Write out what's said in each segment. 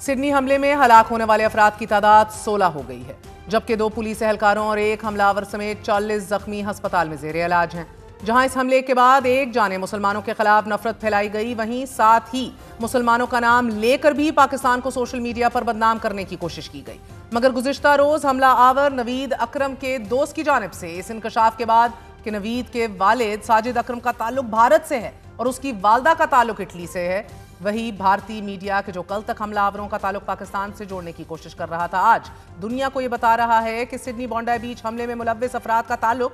Sydney हमले में हलाक होने वाले अफराद की तादाद 16 हो गई है, जबकि 2 पुलिस एहलकारों और 1 हमलावर समेत 40 जख्मी अस्पताल में जेर इलाज हैं। जहां इस हमले के बाद एक जाने मुसलमानों के खिलाफ नफरत फैलाई गई, वहीं साथ ही मुसलमानों का नाम लेकर भी पाकिस्तान को सोशल मीडिया पर बदनाम करने की कोशिश की गई। मगर गुज़िश्ता रोज हमला आवर नवीद अकरम के दोस्त की जानिब से इस इंकशाफ के बाद कि नवीद के वालिद साजिद अकरम का ताल्लुक भारत से है और उसकी वालदा का ताल्लुक इटली से है, वही भारतीय मीडिया के जो कल तक हमलावरों का ताल्लुक पाकिस्तान से जोड़ने की कोशिश कर रहा था, आज दुनिया को यह बता रहा है कि सिडनी बॉन्डी बीच हमले में मुलव्विस अफराद का ताल्लुक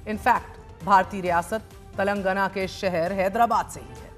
इनफैक्ट भारतीय रियासत तेलंगाना के शहर हैदराबाद से ही है।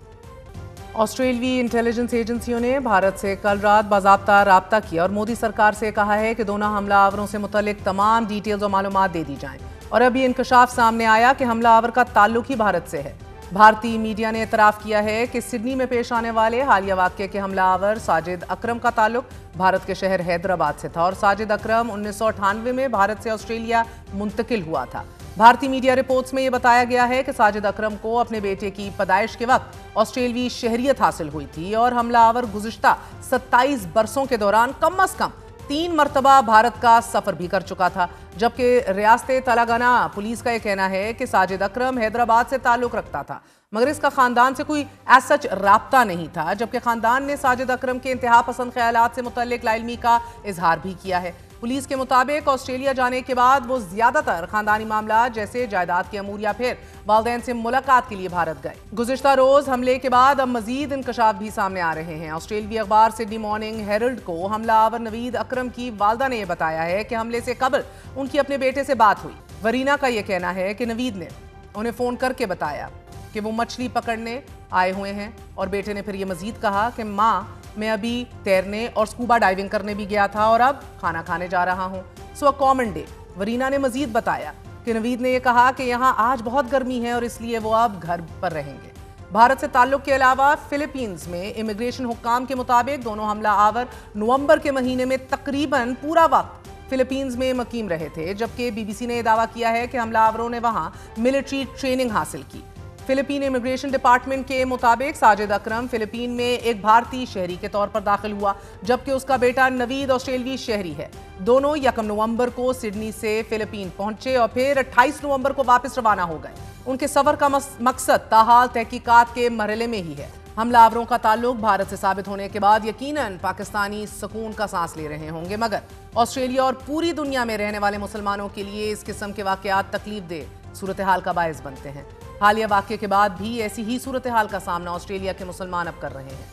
ऑस्ट्रेलियाई इंटेलिजेंस एजेंसियों ने भारत से कल रात बाज़ाब्ता राब्ता किया और मोदी सरकार से कहा है कि दोनों हमलावरों से मुतल्लिक तमाम डिटेल्स और मालूमात दे दी जाएं। और अभी इंकशाफ सामने आया कि हमलावर का ताल्लुक ही भारत से है। भारतीय मीडिया ने एतराफ़ किया है कि सिडनी में पेश आने वाले हालिया वाक़े के हमलावर साजिद अकरम का ताल्लुक भारत के शहर हैदराबाद से था और साजिद अकरम 1998 में भारत से ऑस्ट्रेलिया मुंतकिल हुआ था। भारतीय मीडिया रिपोर्ट्स में यह बताया गया है कि साजिद अकरम को अपने बेटे की पैदाइश के वक्त ऑस्ट्रेलियाई शहरियत हासिल हुई थी और हमलावर गुज़िश्ता 27 बरसों के दौरान कम अज कम 3 मरतबा भारत का सफर भी कर चुका था। जबकि रियासत तेलंगाना पुलिस का यह कहना है कि साजिद अकरम हैदराबाद से ताल्लुक रखता था, मगर इसका खानदान से कोई एज सच राब्ता नहीं था। जबकि खानदान ने साजिद अकरम के इंतहा पसंद ख्यालात से मुतल्लिक लाइलमी का इजहार भी किया है। पुलिस के मुताबिक ऑस्ट्रेलिया जाने के बाद वो ज्यादातर खानदानी मामला जैसे जायदाद के अमूर या फिर वालिदैन से मुलाकात के लिए भारत गए। गुज़िश्ता रोज हमले के बाद अब मजीद इंकशाफ भी सामने आ रहे हैं। ऑस्ट्रेलियाई अखबार सिडनी मॉर्निंग हेरल्ड को हमलावर नवीद अकरम की वालदा ने यह बताया है कि हमले से कबल उनकी अपने बेटे से बात हुई। वरीना का यह कहना है कि नवीद ने उन्हें फोन करके बताया कि वो मछली पकड़ने आए हुए हैं और बेटे ने फिर ये मजीद कहा कि माँ, मैं अभी तैरने और स्कूबा डाइविंग करने भी गया था और अब खाना खाने जा रहा हूँ, सो अ कॉमन डे। वरीना ने मजीद बताया कि नवीद ने यह कहा कि यहाँ आज बहुत गर्मी है और इसलिए वो अब घर पर रहेंगे। भारत से ताल्लुक के अलावा फिलीपींस में इमिग्रेशन हुक्काम के मुताबिक दोनों हमला आवर नवंबर के महीने में तकरीबन पूरा वक्त फिलीपींस में मकीम रहे थे, जबकि बीबीसी ने यह दावा किया है कि हमलावरों ने वहां मिलिट्री ट्रेनिंग हासिल की। फिलीपीन इमिग्रेशन डिपार्टमेंट के मुताबिक साजिद अकरम फिलीपीन में एक भारतीय शहरी के तौर पर दाखिल हुआ, जबकि उसका बेटा नवीद ऑस्ट्रेलियाई शहरी है। दोनों 1 नवंबर को सिडनी से फिलीपीन पहुंचे और फिर 28 नवंबर को वापस रवाना हो गए। उनके सफर का मकसद ताहाल तहकीकात के मरहले में ही है। हमलावरों का ताल्लुक भारत से साबित होने के बाद यकीनन पाकिस्तानी सुकून का सांस ले रहे होंगे, मगर ऑस्ट्रेलिया और पूरी दुनिया में रहने वाले मुसलमानों के लिए इस किस्म के वाकयात तकलीफ दे सूरत हाल का बायस बनते हैं। हालिया वाक़े के बाद भी ऐसी ही सूरत हाल का सामना ऑस्ट्रेलिया के मुसलमान अब कर रहे हैं।